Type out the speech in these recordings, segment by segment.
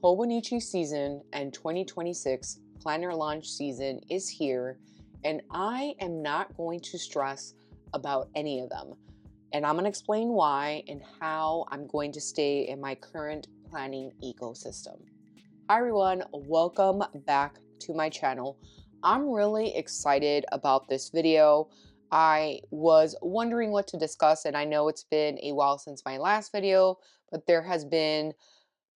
Hobonichi season and 2026 planner launch season is here, and I am not going to stress about any of them. And I'm going to explain why and how I'm going to stay in my current planning ecosystem. Hi, everyone. Welcome back to my channel. I'm really excited about this video. I was wondering what to discuss, and I know it's been a while since my last video, but there has been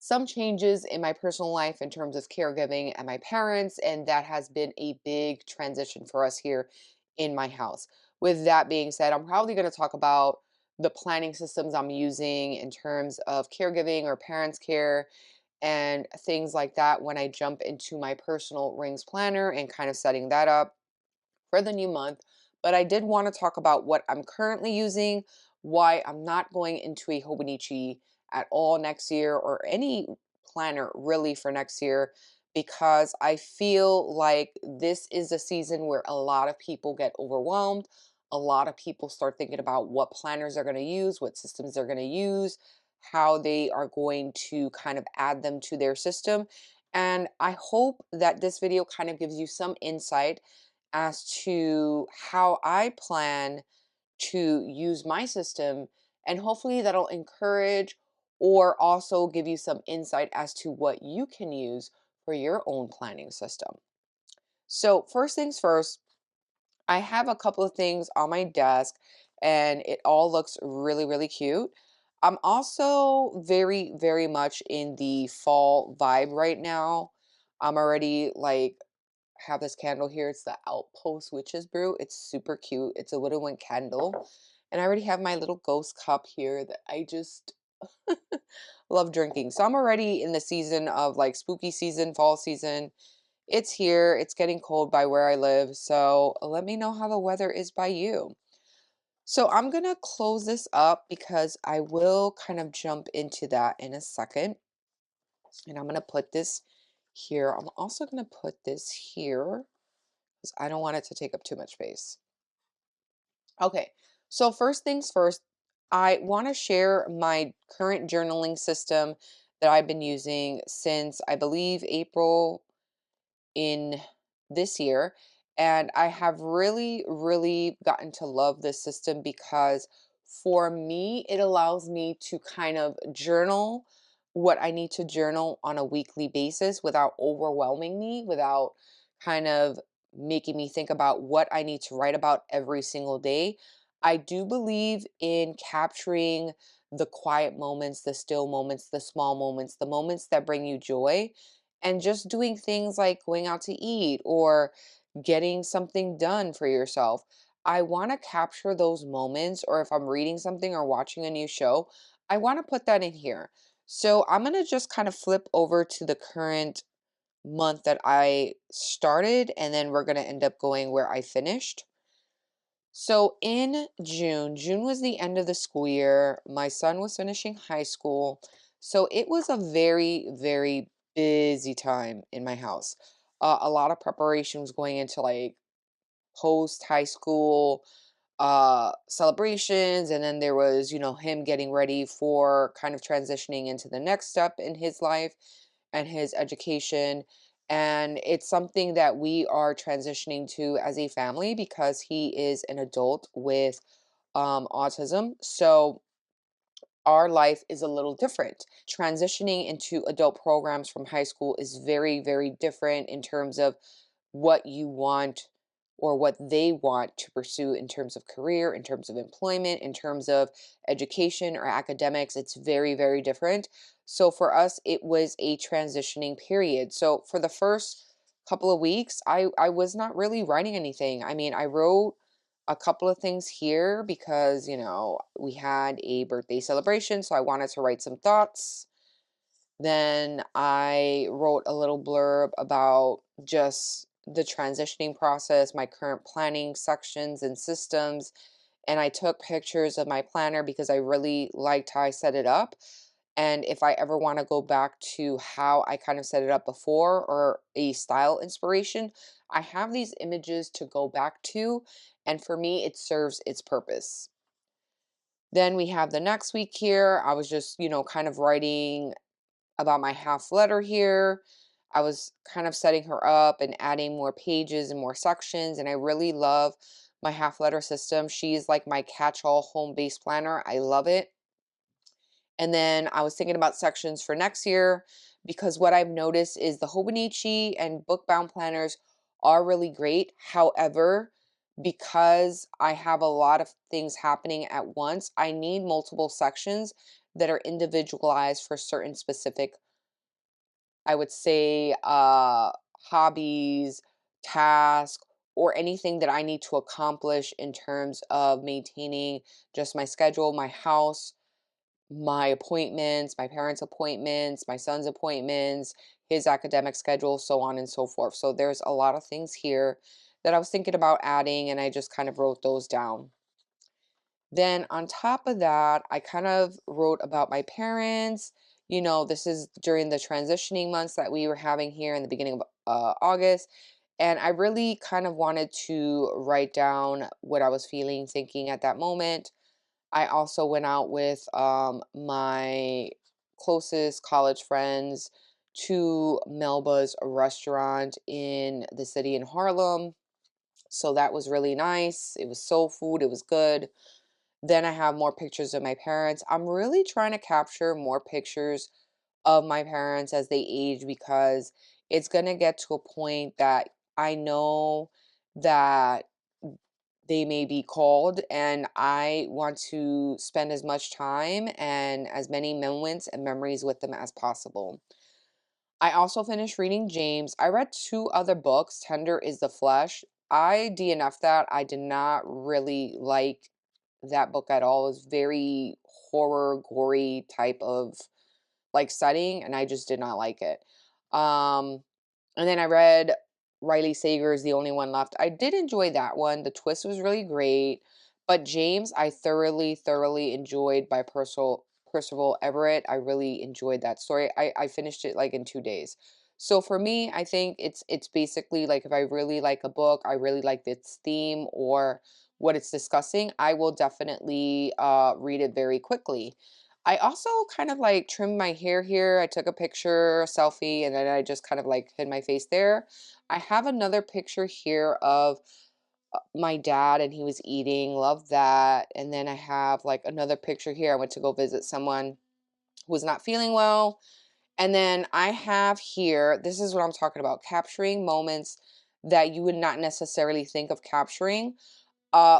some changes in my personal life in terms of caregiving and my parents, and that has been a big transition for us here in my house. With that being said, I'm probably going to talk about the planning systems I'm using in terms of caregiving or parents' care and things like that when I jump into my personal rings planner and kind of setting that up for the new month. But I did want to talk about what I'm currently using, why I'm not going into a Hobonichi at all next year or any planner really for next year, because I feel like this is a season where a lot of people get overwhelmed. A lot of people start thinking about what planners they're going to use, what systems they're going to use, how they are going to kind of add them to their system. And I hope that this video kind of gives you some insight as to how I plan to use my system, and hopefully that'll encourage or also give you some insight as to what you can use for your own planning system. So, first things first, I have a couple of things on my desk and it all looks really, really cute. I'm also very much in the fall vibe right now. I'm already like have this candle here. It's the Outpost Witch's Brew. It's super cute. It's a widow candle. And I already have my little ghost cup here that I just love drinking. So I'm already in the season of like spooky season, fall season. It's here. It's getting cold by where I live. So let me know how the weather is by you. So I'm going to close this up because I will kind of jump into that in a second. And I'm going to put this here. I'm also going to put this here, I don't want it to take up too much space. Okay, so first things first, I want to share my current journaling system that I've been using since I believe April in this year. And I have really gotten to love this system because for me, it allows me to kind of journal what I need to journal on a weekly basis without overwhelming me, without kind of making me think about what I need to write about every single day. I do believe in capturing the quiet moments, the still moments, the small moments, the moments that bring you joy, and just doing things like going out to eat or getting something done for yourself. I want to capture those moments, or if I'm reading something or watching a new show, I want to put that in here. So I'm going to just kind of flip over to the current month that I started, and then we're going to end up going where I finished. So in June was the end of the school year. My son was finishing high school. So it was a very busy time in my house. A lot of preparation was going into like post high school celebrations, and then there was, him getting ready for kind of transitioning into the next step in his life and his education. And it's something that we are transitioning to as a family because he is an adult with autism. So our life is a little different. Transitioning into adult programs from high school is very different in terms of what you want or what they want to pursue in terms of career, in terms of employment, in terms of education or academics. It's very different. So for us, it was a transitioning period. So for the first couple of weeks, I was not really writing anything. I mean, I wrote a couple of things here because, we had a birthday celebration, so I wanted to write some thoughts. Then I wrote a little blurb about just the transitioning process, my current planning sections and systems, and I took pictures of my planner because I really liked how I set it up. And if I ever want to go back to how I kind of set it up before or a style inspiration, I have these images to go back to. And for me, it serves its purpose. Then we have the next week here. I was just, kind of writing about my half letter here. I was kind of setting her up and adding more pages and more sections, and I really love my half letter system. She is like my catch-all home-based planner. I love it. And then I was thinking about sections for next year because what I've noticed is the Hobonichi and book-bound planners are really great. However, because I have a lot of things happening at once, I need multiple sections that are individualized for certain specific, I would say, hobbies, tasks, or anything that I need to accomplish in terms of maintaining just my schedule, my house, my appointments, my parents' appointments, my son's appointments, his academic schedule, so on and so forth. So there's a lot of things here that I was thinking about adding, and I just kind of wrote those down. Then on top of that, I kind of wrote about my parents. You know, this is during the transitioning months that we were having here in the beginning of August. And I really kind of wanted to write down what I was feeling, thinking at that moment. I also went out with my closest college friends to Melba's restaurant in the city in Harlem. So that was really nice. It was soul food, it was good. Then I have more pictures of my parents. I'm really trying to capture more pictures of my parents as they age because it's going to get to a point that I know that they may be called, and I want to spend as much time and as many moments and memories with them as possible. I also finished reading James. I read two other books. Tender is the Flesh. I DNF'd that. I did not really like that book at all. It was very horror, gory type of like setting, and I just did not like it. Um, and then I read Riley Sager's The Only One Left. I did enjoy that one. The twist was really great. But James, I thoroughly, thoroughly enjoyed by Percival Everett. I really enjoyed that story. I finished it like in 2 days. So for me, I think it's basically like if I really like a book, I really like its theme or what it's discussing, I will definitely read it very quickly. I also kind of like trimmed my hair here. I took a picture, a selfie, and then I just kind of like hid my face there. I have another picture here of my dad and he was eating. Love that. And then I have like another picture here. I went to go visit someone who was not feeling well. And then I have here, this is what I'm talking about, capturing moments that you would not necessarily think of capturing.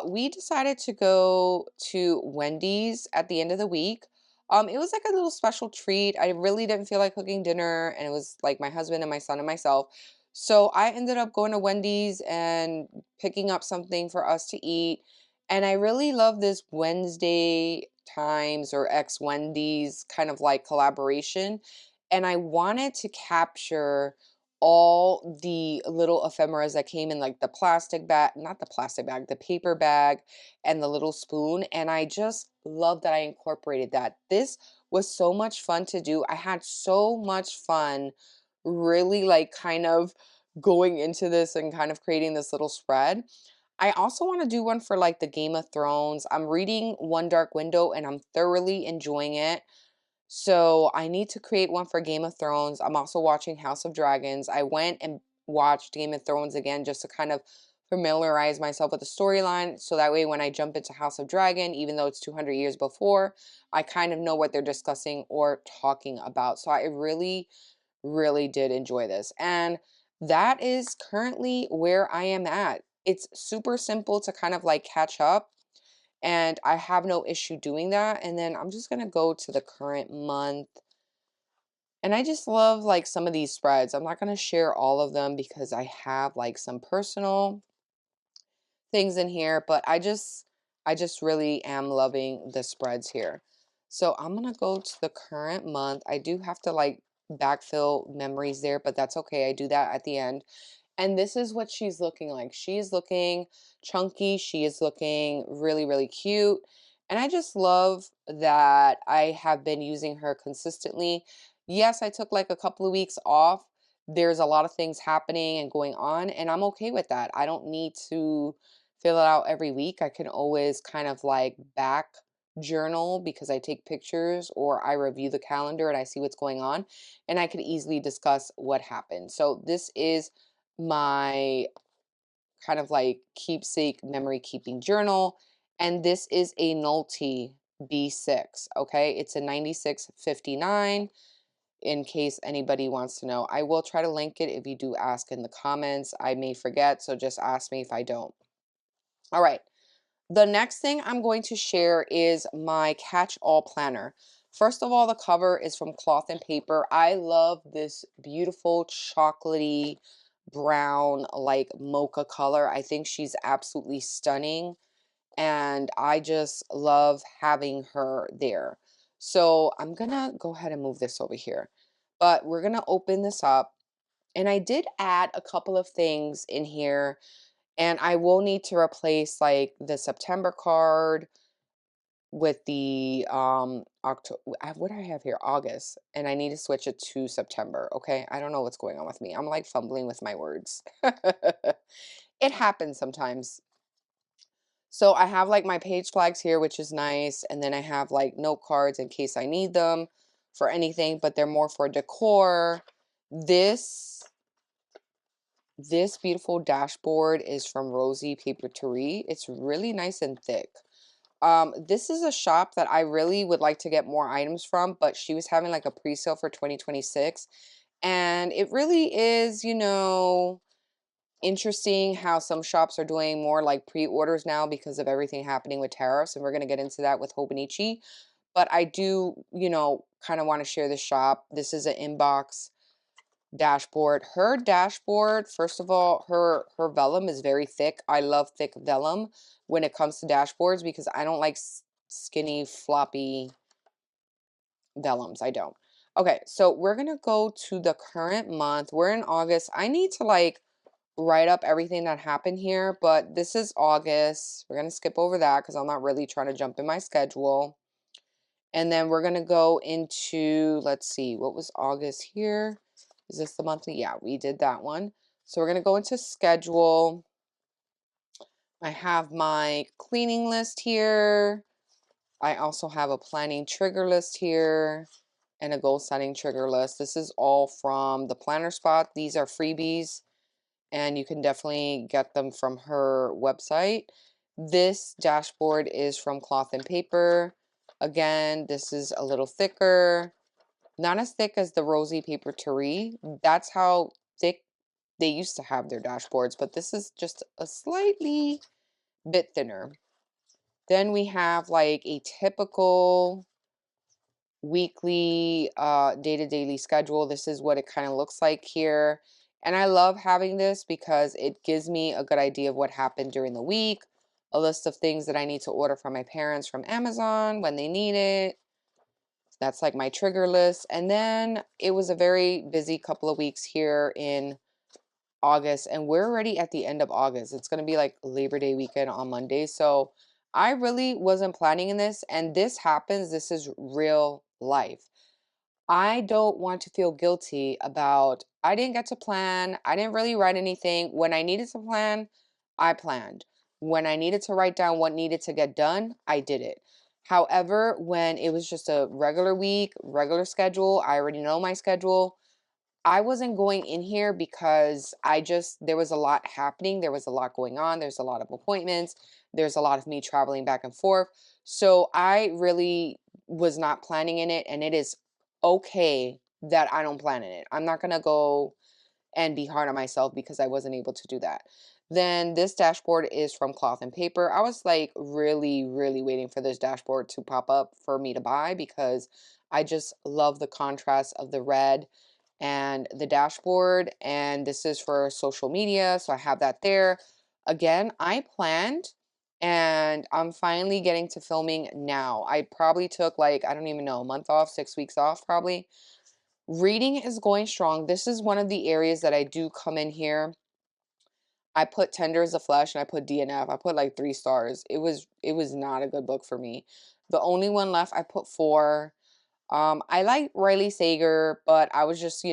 We decided to go to Wendy's at the end of the week. It was like a little special treat. I really didn't feel like cooking dinner, and it was like my husband and my son and myself. So I ended up going to Wendy's and picking up something for us to eat. And I really love this Wednesday Times or X Wendy's kind of like collaboration. And I wanted to capture all the little ephemeras that came in like the plastic bag, not the plastic bag, the paper bag and the little spoon. And I just love that I incorporated that. This was so much fun to do. I had so much fun really like kind of going into this and kind of creating this little spread. I also want to do one for like the Game of Thrones. I'm reading One Dark Window and I'm thoroughly enjoying it. So I need to create one for Game of Thrones. I'm also watching House of Dragons. I went and watched Game of Thrones again just to kind of familiarize myself with the storyline. So that way when I jump into House of Dragon, even though it's 200 years before, I kind of know what they're discussing or talking about. So I really, really did enjoy this. And that is currently where I am at. It's super simple to kind of like catch up and I have no issue doing that. And then I'm just gonna go to the current month. And I just love like some of these spreads. I'm not gonna share all of them because I have like some personal things in here, but I just really am loving the spreads here. So I'm gonna go to the current month. I do have to like backfill memories there, but that's okay. I do that at the end. And this is what she's looking like. She is looking chunky. She is looking really, really cute. And I just love that I have been using her consistently. Yes, I took like a couple of weeks off. There's a lot of things happening and going on, and I'm okay with that. I don't need to fill it out every week. I can always kind of like back journal because I take pictures or I review the calendar and I see what's going on, and I could easily discuss what happened. So this is my kind of like keepsake memory keeping journal, and this is a NOLTY B6. Okay, it's a 9659 in case anybody wants to know. I will try to link it if you do ask in the comments. I may forget, so just ask me if I don't. All right. The next thing I'm going to share is my catch-all planner. First of all, the cover is from Cloth and Paper. I love this beautiful chocolatey brown, like mocha color. I think she's absolutely stunning, and I just love having her there. So I'm gonna go ahead and move this over here. But we're gonna open this up, and I did add a couple of things in here, and I will need to replace like the September card with the October. What do I have here? August, and I need to switch it to September. Okay, I don't know what's going on with me. I'm like fumbling with my words. It happens sometimes. So I have like my page flags here, which is nice, and then I have like note cards in case I need them for anything, but they're more for decor. This beautiful dashboard is from Rosie Papeterie. It's really nice and thick. This is a shop that I really would like to get more items from, but she was having like a pre-sale for 2026. And it really is, interesting how some shops are doing more like pre-orders now because of everything happening with tariffs. And we're going to get into that with Hobonichi. But I do, kind of want to share this shop. This is an inbox dashboard. Her dashboard, first of all, her vellum is very thick. I love thick vellum when it comes to dashboards because I don't like skinny floppy vellums. I don't. Okay, so we're gonna go to the current month. We're in August. I need to like write up everything that happened here, but this is August. We're gonna skip over that because I'm not really trying to jump in my schedule. And then we're going to go into, let's see, what was August here? Is this the monthly? Yeah, we did that one. So we're going to go into schedule. I have my cleaning list here. I also have a planning trigger list here and a goal setting trigger list. This is all from the planner spot. These are freebies, and you can definitely get them from her website. This dashboard is from Cloth and Paper. Again, this is a little thicker, not as thick as the Rosie Papeterie. That's how thick they used to have their dashboards, but this is just a slightly bit thinner. Then we have like a typical weekly day-to-daily schedule. This is what it kind of looks like here. And I love having this because it gives me a good idea of what happened during the week, a list of things that I need to order from my parents from Amazon when they need it. That's like my trigger list. And then it was a very busy couple of weeks here in August, and we're already at the end of August. It's going to be like Labor Day weekend on Monday. So I really wasn't planning in this, and this happens. This is real life. I don't want to feel guilty about I didn't get to plan. I didn't really write anything. When I needed to plan, I planned. When I needed to write down what needed to get done, I did it. However, when it was just a regular week, regular schedule, I already know my schedule. I wasn't going in here because there was a lot happening. There was a lot going on. There's a lot of appointments. There's a lot of me traveling back and forth. So I really was not planning in it. And it is okay that I don't plan in it. I'm not going to go and be hard on myself because I wasn't able to do that. Then this dashboard is from Cloth and Paper. I was like really, really waiting for this dashboard to pop up for me to buy because I just love the contrast of the red and the dashboard. And this is for social media, so I have that there. Again, I planned, and I'm finally getting to filming now. I probably took like, I don't even know, a month off, 6 weeks off probably. Reading is going strong. This is one of the areas that I do come in here. I put Tender as a Flesh and I put DNF. I put like 3 stars. It was not a good book for me. The only one left, I put 4. I like Riley Sager, but I was just,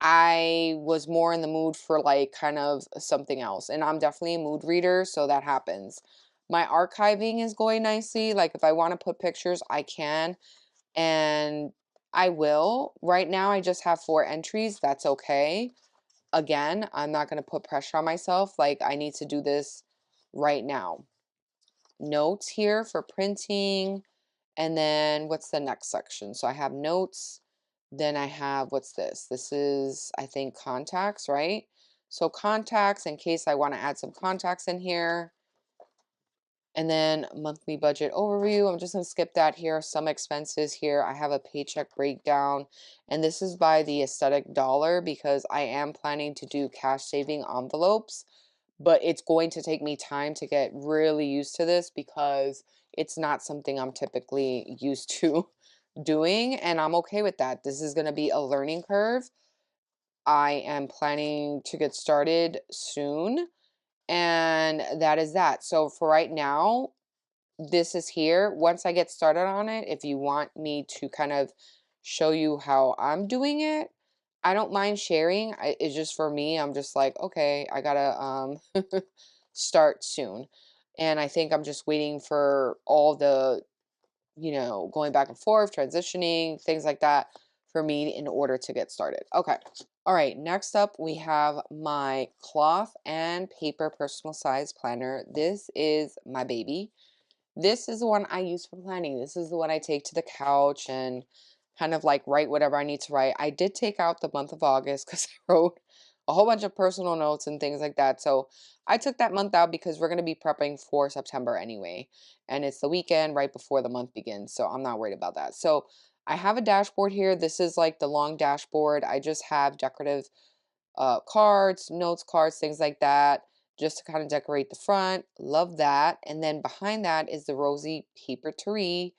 I was more in the mood for like kind of something else. And I'm definitely a mood reader, so that happens. My archiving is going nicely. Like if I want to put pictures, I can, and I will. Right now, I just have 4 entries. That's okay. Again, I'm not going to put pressure on myself. Like I need to do this right now. Notes here for printing. And then what's the next section? So I have notes. Then I have, what's this? This is, I think, contacts, right? So contacts, in case I want to add some contacts in here. And then monthly budget overview. I'm just going to skip that here. Some expenses here. I have a paycheck breakdown. And this is by the aesthetic dollar because I am planning to do cash saving envelopes. But it's going to take me time to get really used to this because it's not something I'm typically used to doing. And I'm okay with that. This is going to be a learning curve. I am planning to get started soon. And that is that. So for right now, this is here. Once I get started on it, if you want me to kind of show you how I'm doing it, I don't mind sharing. It's just for me, I'm just like, okay, I gotta start soon. And I think I'm just waiting for all the, going back and forth, transitioning, things like that for me in order to get started. Okay. All right, next up we have my cloth and paper personal size planner. This is my baby. This is the one I use for planning. This is the one I take to the couch and kind of like write whatever I need to write. I did take out the month of August because I wrote a whole bunch of personal notes and things like that. So I took that month out because we're going to be prepping for September anyway. And it's the weekend right before the month begins. So I'm not worried about that. So I have a dashboard here. This is like the long dashboard. I just have decorative cards, notes cards, things like that, just to kind of decorate the front. Love that. And then behind that is the rosy papeterie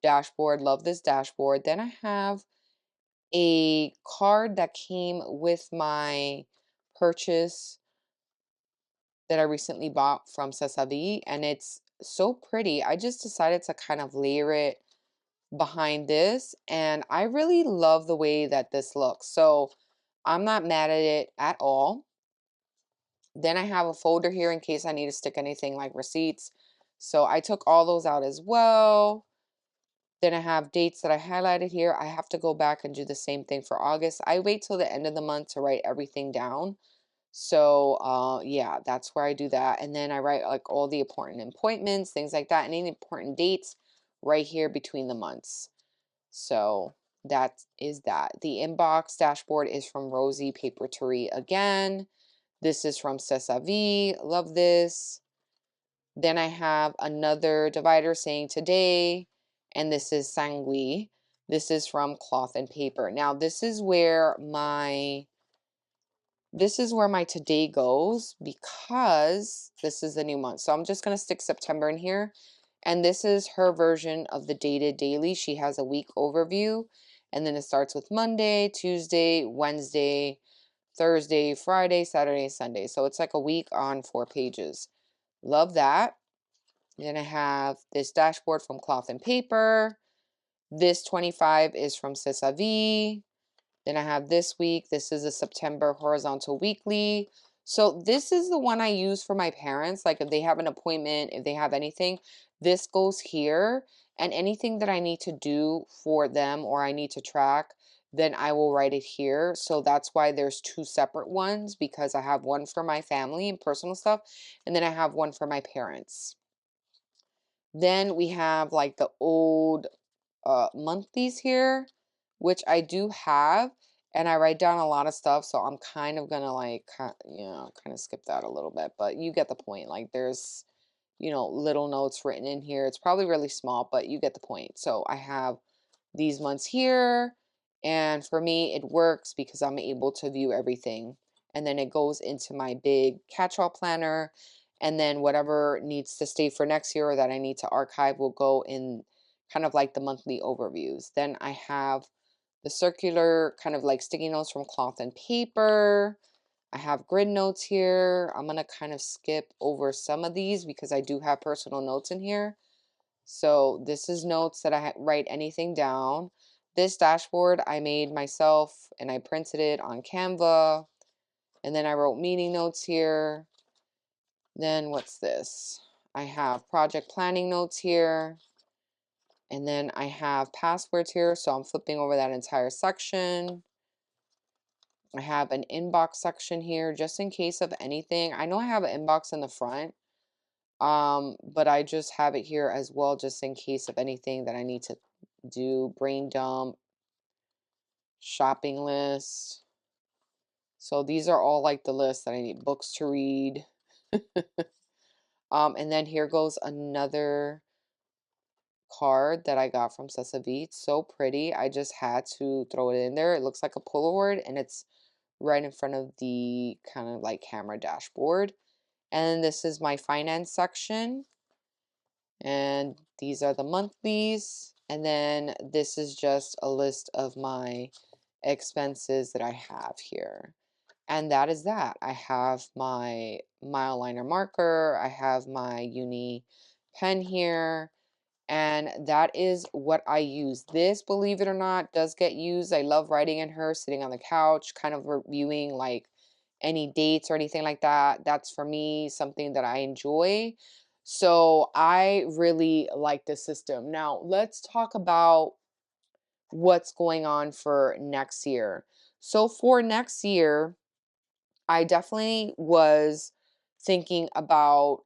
dashboard. Love this dashboard. Then I have a card that came with my purchase that I recently bought from Cesavi, and it's so pretty. I just decided to kind of layer it behind this, and I really love the way that this looks. So I'm not mad at it at all. Then I have a folder here in case I need to stick anything like receipts. So I took all those out as well. Then I have dates that I highlighted here. I have to go back and do the same thing for August. I wait till the end of the month to write everything down. So yeah, that's where I do that. And then I write like all the important appointments, things like that, and any important dates right here between the months. So that is that. The inbox dashboard is from Rosie Papeterie again. This is from Cesavi. Love this. Then I have another divider saying today, and this is Sangui. This is from Cloth and Paper. Now this is where my today goes because this is the new month. So I'm just going to stick September in here. And this is her version of the dated daily. She has a week overview. And then it starts with Monday, Tuesday, Wednesday, Thursday, Friday, Saturday, Sunday. So it's like a week on 4 pages. Love that. Then I have this dashboard from Cloth and Paper. This 25 is from Cesavi. Then I have this week. This is a September horizontal weekly. So this is the one I use for my parents. Like if they have an appointment, if they have anything, this goes here. And anything that I need to do for them or I need to track, then I will write it here. So that's why there's 2 separate ones because I have one for my family and personal stuff. And then I have one for my parents. Then we have like the old monthlies here, which I do have, and I write down a lot of stuff, so I'm kind of gonna like, kind of skip that a little bit, but you get the point. Like there's, little notes written in here. It's probably really small, but you get the point. So I have these months here, and for me, it works because I'm able to view everything. And then it goes into my big catch-all planner, and then whatever needs to stay for next year or that I need to archive will go in kind of like the monthly overviews. Then I have the circular kind of like sticky notes from Cloth and Paper. I have grid notes here. I'm going to kind of skip over some of these because I do have personal notes in here. So this is notes that I write anything down. This dashboard I made myself and I printed it on Canva. And then I wrote meeting notes here. Then what's this? I have project planning notes here. And then I have passwords here. So I'm flipping over that entire section. I have an inbox section here just in case of anything. I know I have an inbox in the front, but I just have it here as well just in case of anything that I need to do. Brain dump, shopping list. So these are all like the lists that I need. Books to read. And then here goes another card that I got from Sesavit. So pretty. I just had to throw it in there. It looks like a Polaroid and it's right in front of the kind of like camera dashboard. And this is my finance section. And these are the monthlies. And then this is just a list of my expenses that I have here. And that is that. I have my mile liner marker. I have my uni pen here. And that is what I use. This, believe it or not, does get used. I love writing in her, sitting on the couch, kind of reviewing like any dates or anything like that. That's for me something that I enjoy. So I really like this system. Now, let's talk about what's going on for next year. So for next year, I definitely was thinking about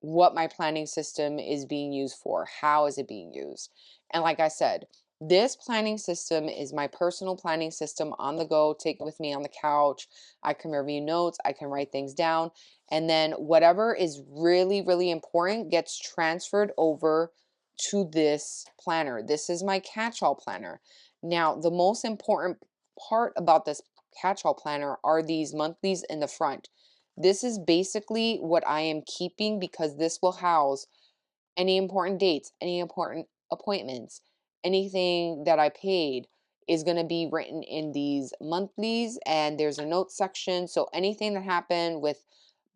what my planning system is being used for. How is it being used? And like I said, this planning system is my personal planning system on the go. Take it with me on the couch. I can review notes. I can write things down. And then whatever is really, really important gets transferred over to this planner. This is my catch-all planner. Now, the most important part about this catch-all planner are these monthlies in the front. This is basically what I am keeping because this will house any important dates, any important appointments, anything that I paid is going to be written in these monthlies, and there's a notes section. So anything that happened with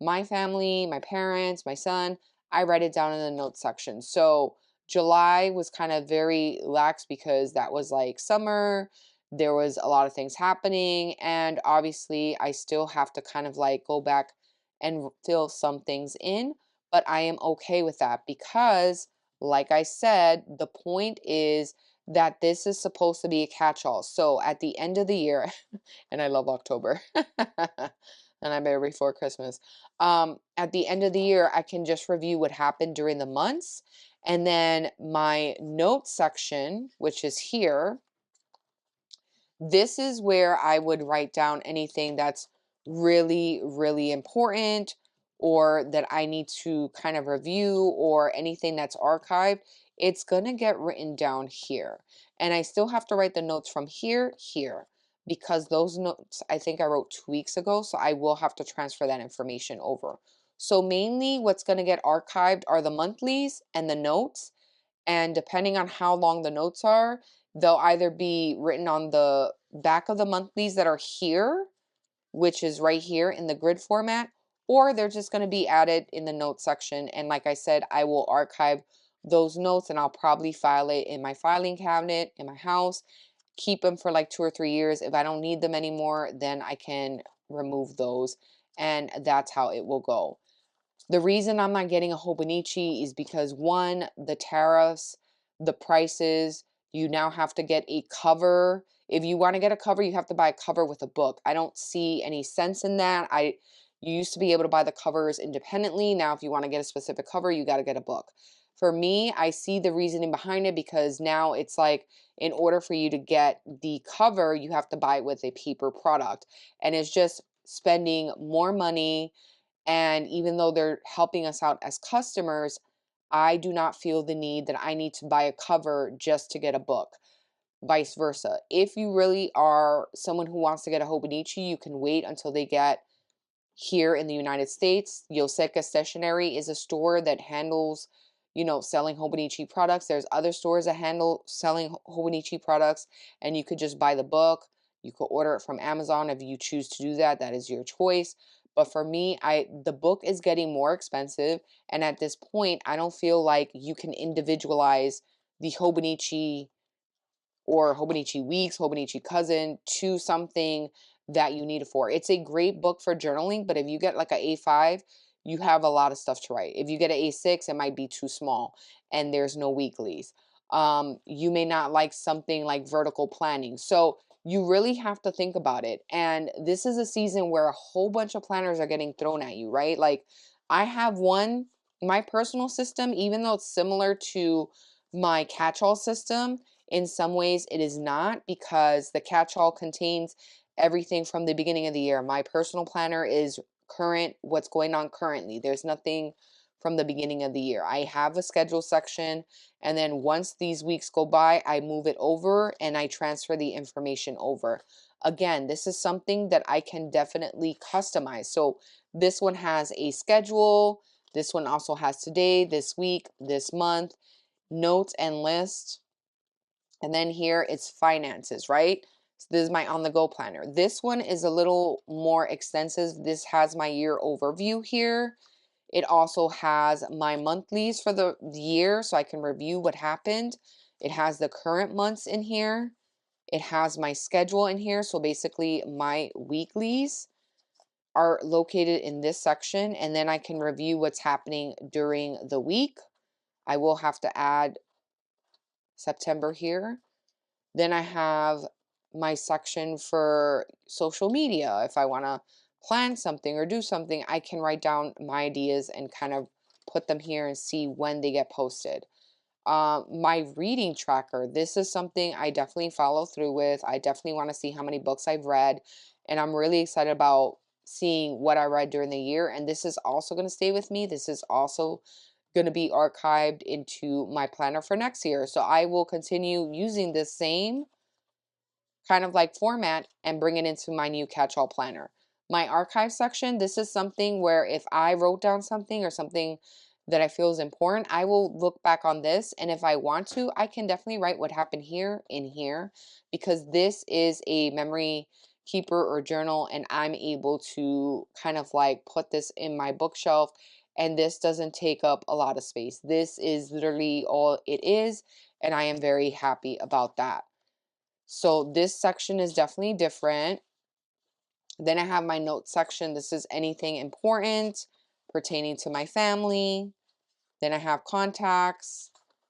my family, my parents, my son, I write it down in the notes section. So July was kind of very lax because that was like summer. There was a lot of things happening, and obviously I still have to kind of like go back and fill some things in, but I am okay with that because, like I said, the point is that this is supposed to be a catch-all. So at the end of the year, and I love October, and I'm there before Christmas. At the end of the year, I can just review what happened during the months, and then my notes section, which is here, this is where I would write down anything that's really, really important or that I need to kind of review or anything that's archived. It's going to get written down here. And I still have to write the notes from here, because those notes I think I wrote 2 weeks ago. So I will have to transfer that information over. So mainly what's going to get archived are the monthlies and the notes. And depending on how long the notes are, they'll either be written on the back of the monthlies that are here, which is right here in the grid format, or they're just going to be added in the notes section. And like I said, I will archive those notes and I'll probably file it in my filing cabinet in my house, keep them for like 2 or 3 years. If I don't need them anymore, then I can remove those. And that's how it will go. The reason I'm not getting a Hobonichi is because one, the tariffs, the prices, you now have to get a cover. If you want to get a cover, you have to buy a cover with a book. I don't see any sense in that. You used to be able to buy the covers independently. Now, if you want to get a specific cover, you got to get a book. For me, I see the reasoning behind it because now it's like in order for you to get the cover, you have to buy it with a paper product. And it's just spending more money, and even though they're helping us out as customers, I do not feel the need that I need to buy a cover just to get a book. Vice versa. If you really are someone who wants to get a Hobonichi, you can wait until they get here in the United States. Yoseca Stationery is a store that handles, selling Hobonichi products. There's other stores that handle selling Hobonichi products, and you could just buy the book. You could order it from Amazon if you choose to do that. That is your choice. But for me, the book is getting more expensive, and at this point, I don't feel like you can individualize the Hobonichi or Hobonichi Weeks, Hobonichi Cousin to something that you need it for. It's a great book for journaling, but if you get like a A5, you have a lot of stuff to write. If you get an A6, it might be too small and there's no weeklies. You may not like something like vertical planning. So you really have to think about it. And this is a season where a whole bunch of planners are getting thrown at you, right? Like I have one, my personal system, even though it's similar to my catch-all system, in some ways it is not, because the catch-all contains everything from the beginning of the year. My personal planner is current, what's going on currently. There's nothing from the beginning of the year. I have a schedule section, and then once these weeks go by, I move it over and I transfer the information over. Again, this is something that I can definitely customize. So this one has a schedule. This one also has today, this week, this month, notes and list. And then here it's finances, right? So this is my on the go planner. This one is a little more extensive. This has my year overview here. It also has my monthlies for the year so I can review what happened. It has the current months in here. It has my schedule in here. So basically my weeklies are located in this section, and then I can review what's happening during the week. I will have to add September here. Then I have my section for social media. If I want to plan something or do something, I can write down my ideas and kind of put them here and see when they get posted. My reading tracker, this is something I definitely follow through with. I definitely want to see how many books I've read, and I'm really excited about seeing what I read during the year. And this is also going to stay with me. This is also going to be archived into my planner for next year. So I will continue using this same kind of like format and bring it into my new catch-all planner. My archive section, this is something where if I wrote down something or something that I feel is important, I will look back on this, and if I want to, I can definitely write what happened here in here, because this is a memory keeper or journal, and I'm able to kind of like put this in my bookshelf, and this doesn't take up a lot of space. This is literally all it is, and I am very happy about that. So this section is definitely different. Then I have my notes section. This is anything important pertaining to my family. Then I have contacts.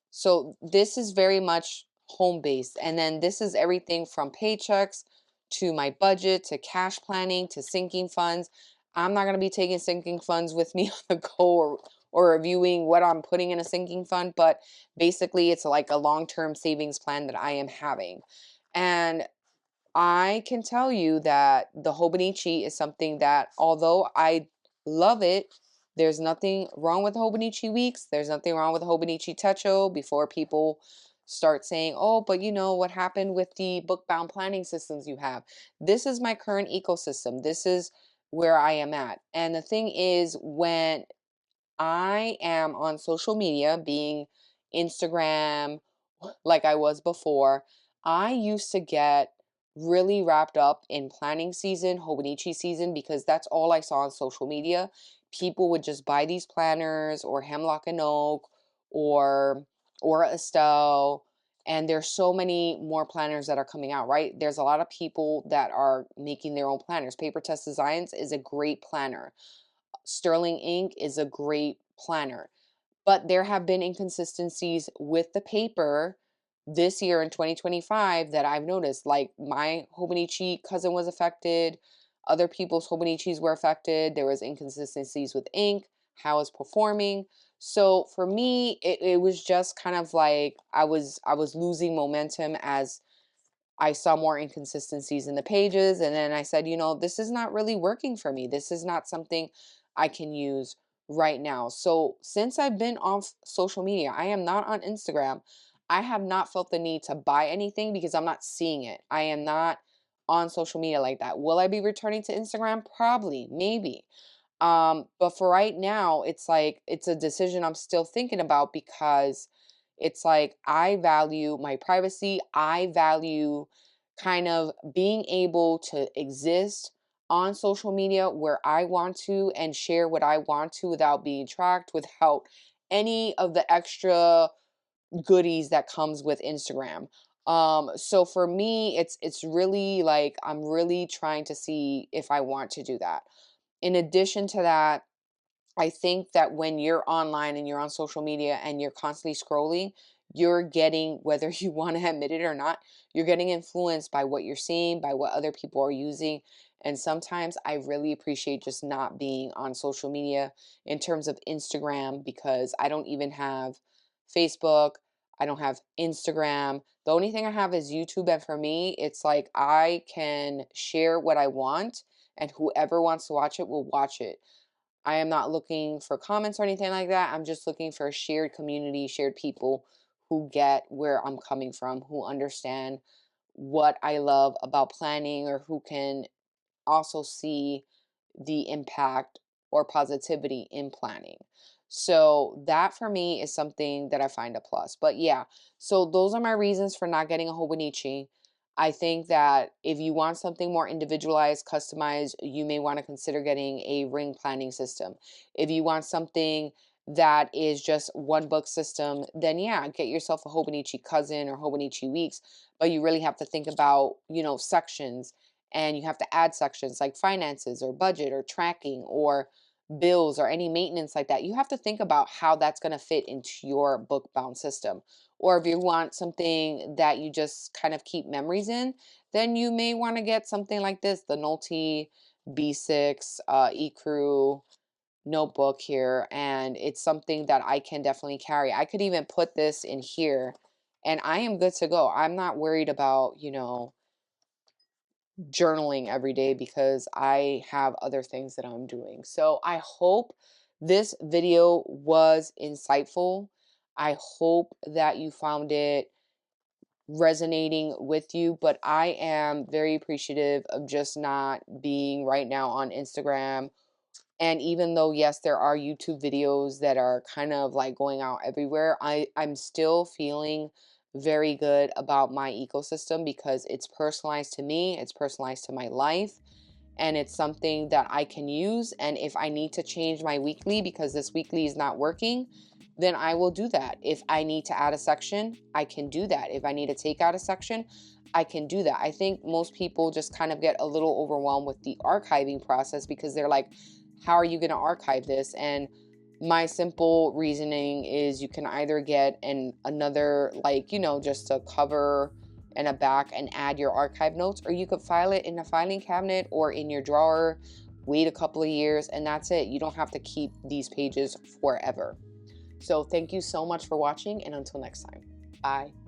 So this is very much home based. And then this is everything from paychecks to my budget to cash planning to sinking funds. I'm not going to be taking sinking funds with me on the go, or reviewing what I'm putting in a sinking fund, but basically it's like a long-term savings plan that I am having. And I can tell you that the Hobonichi is something that, although I love it, there's nothing wrong with Hobonichi weeks. There's nothing wrong with Hobonichi Techo before people start saying, oh, but you know what happened with the book-bound planning systems you have. This is my current ecosystem. This is where I am at. And the thing is, when I am on social media, being Instagram, like I was before, I used to get really wrapped up in planning season, Hobonichi season, because that's all I saw on social media. People would just buy these planners, or Hemlock and Oak, or Estelle, and there's so many more planners that are coming out, right? There's a lot of people that are making their own planners. Paper Test Designs is a great planner. Sterling Ink is a great planner. But there have been inconsistencies with the paper this year in 2025 that I've noticed. Like my Hobonichi cousin was affected, other people's Hobonichis were affected. There was inconsistencies with ink, how it's performing. So for me, it was just kind of like I was losing momentum as I saw more inconsistencies in the pages. And then I said, you know, this is not really working for me. This is not something I can use right now. So since I've been off social media, I am not on Instagram. I have not felt the need to buy anything because I'm not seeing it. I am not on social media like that. Will I be returning to Instagram? Probably, maybe. But for right now, it's like it's a decision I'm still thinking about, because it's like I value my privacy. I value kind of being able to exist on social media where I want to and share what I want to without being tracked, without any of the extra goodies that comes with Instagram. So for me, it's really like I'm really trying to see if I want to do that. In addition to that, I think that when you're online and you're on social media and you're constantly scrolling, you're getting, whether you want to admit it or not, you're getting influenced by what you're seeing, by what other people are using. And sometimes I really appreciate just not being on social media in terms of Instagram, because I don't even have Facebook. I don't have Instagram. The only thing I have is YouTube. And for me, it's like I can share what I want, and whoever wants to watch it will watch it. I am not looking for comments or anything like that. I'm just looking for a shared community, shared people who get where I'm coming from, who understand what I love about planning, or who can also see the impact or positivity in planning. So that for me is something that I find a plus. But yeah, so those are my reasons for not getting a Hobonichi. I think that if you want something more individualized, customized, you may want to consider getting a ring planning system. If you want something that is just one book system, then yeah, get yourself a Hobonichi cousin or Hobonichi weeks. But you really have to think about, sections, and you have to add sections like finances or budget or tracking or bills or any maintenance like that. You have to think about how that's going to fit into your book bound system. Or if you want something that you just kind of keep memories in, then you may want to get something like this, the NOLTY B6 eCrew notebook here. And it's something that I can definitely carry. I could even put this in here and I am good to go. I'm not worried about, journaling every day because I have other things that I'm doing. So I hope this video was insightful. I hope that you found it resonating with you, but I am very appreciative of just not being right now on Instagram. And even though, yes, there are YouTube videos that are kind of like going out everywhere, I'm still feeling very good about my ecosystem because it's personalized to me, it's personalized to my life, and it's something that I can use. And if I need to change my weekly because this weekly is not working, then I will do that. If I need to add a section, I can do that. If I need to take out a section, I can do that. I think most people just kind of get a little overwhelmed with the archiving process because they're like, how are you going to archive this? And my simple reasoning is you can either get another, like, just a cover and a back and add your archive notes, or you could file it in a filing cabinet or in your drawer, wait a couple of years, and that's it. You don't have to keep these pages forever. So thank you so much for watching, and until next time, bye.